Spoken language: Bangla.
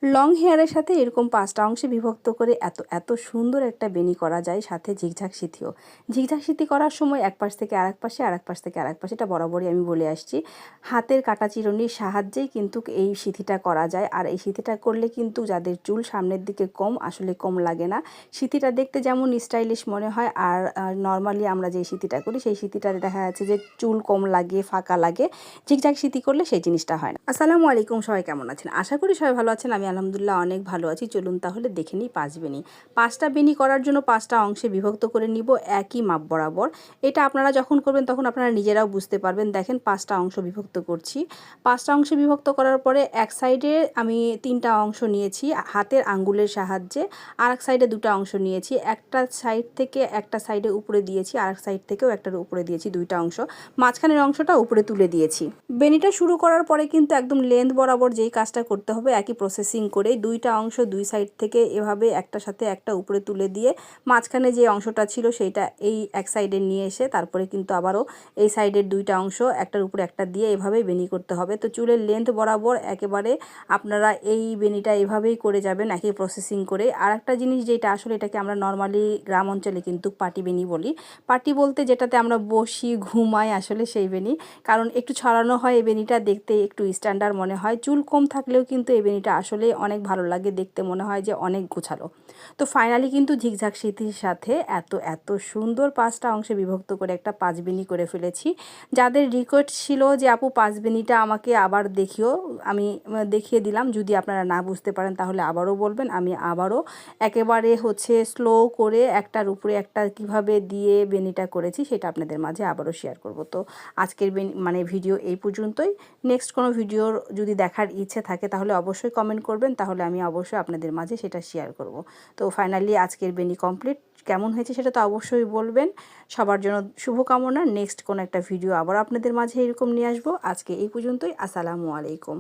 লং হেয়ারের সাথে এরকম 5টা অংশে বিভক্ত করে এত সুন্দর একটা বেনি করা যায়, সাথে ঝিকঝাক সিথিও। ঝিকঝাক সিথি করার সময় এক পাশ থেকে আরেক পাশে, আরেক পাশ থেকে আরেক পাশে, এটা বরাবরই আমি বলে আসছি, হাতের কাটা চিরুনির সাহায্যেই কিন্তু এই সিথিটা করা যায়। আর এই সিথিটা করলে কিন্তু যাদের চুল সামনের দিকে কম, আসলে কম লাগে না। সিথিটা দেখতে যেমন স্টাইলিশ মনে হয়, আর নর্মালি আমরা যে সিথিটা করি সেই সিথিটা দেখা যাচ্ছে যে চুল কম লাগে, ফাঁকা লাগে। ঝিকঝাক সিথি করলে সেই জিনিসটা হয় না। আসসালামু আলাইকুম, সবাই কেমন আছেন? আশা করি সবাই ভালো আছেন। আমি আলহামদুলিল্লাহ অনেক ভালো আছি। চলুন তাহলে দেখে নিই 5 বেনি। 5টা বেনি করার জন্য 5টা অংশে বিভক্ত করে নিব একই মাপ বরাবর। এটা আপনারা যখন করবেন তখন আপনারা নিজেরাও বুঝতে পারবেন। দেখেন 5টা অংশ বিভক্ত করছি। 5টা অংশে বিভক্ত করার পরে এক সাইডে আমি 3টা অংশ নিয়েছি হাতের আঙ্গুলের সাহায্যে, আর এক সাইডে 2টা অংশ নিয়েছি। একটা সাইড থেকে একটা সাইডে উপরে দিয়েছি, আর এক সাইড থেকেও একটার উপরে দিয়েছি 2টা অংশ। মাঝখানের অংশটা উপরে তুলে দিয়েছি। বেনিটা শুরু করার পরে কিন্তু একদম লেন্থ বরাবর যেই কাজটা করতে হবে একই প্রসেসিং করেই 2টা অংশ 2 সাইড থেকে এভাবে একটার সাথে একটা উপরে তুলে দিয়ে মাঝখানে যে অংশটা ছিল সেইটা এই এক সাইডে নিয়ে এসে তারপরে কিন্তু আবারও এই সাইডের 2টা অংশ একটার উপরে একটা দিয়ে এভাবেই বেনি করতে হবে। তো চুলের লেন্থ বরাবর একেবারে আপনারা এই বেনিটা এভাবেই করে যাবেন, একই প্রসেসিং করে। আর একটা জিনিস যেটা আসলে এটাকে আমরা নর্মালি গ্রাম অঞ্চলে কিন্তু পাটি বেনি বলি। পাটি বলতে যেটাতে আমরা বসি, ঘুমাই, আসলে সেই বেনি। কারণ একটু ছড়ানো হয়, এই বেনিটা দেখতে একটু স্ট্যান্ডার্ড মনে হয়। চুল কম থাকলেও কিন্তু এই বেনিটা আসলে অনেক ভালো লাগে দেখতে, মনে হয় যে অনেক গোছালো। তো ফাইনালি কিন্তু ঝিকঝাক সিথির সাথে এত সুন্দর 5টা অংশে বিভক্ত করে একটা 5 বেনি করে ফেলেছি। যাদের রিকোয়েস্ট ছিল যে আপু 5 বেনিটা আমাকে আবার দেখিও, আমি দেখিয়ে দিলাম। যদি আপনারা না বুঝতে পারেন তাহলে আবারও বলবেন, আমি আবারও একেবারে স্লো করে একটার উপরে একটা কিভাবে দিয়ে বেনিটা করেছি সেটা আপনাদের মাঝে আবারও শেয়ার করব। তো আজকের ভিডিও এই পর্যন্তই। নেক্সট কোনো ভিডিওর যদি দেখার ইচ্ছে থাকে তাহলে অবশ্যই কমেন্ট করবেন, তাহলে আমি অবশ্যই আপনাদের মাঝে সেটা শেয়ার করব। তো ফাইনালি আজকের বেনি কমপ্লিট। কেমন হয়েছে সেটা তো অবশ্যই বলবেন। সবার জন্য শুভকামনা। নেক্সট কোনো একটা ভিডিও আবার আপনাদের মাঝে এরকম নিয়ে আসবো। আজকে এই পর্যন্তই। আসসালামু আলাইকুম।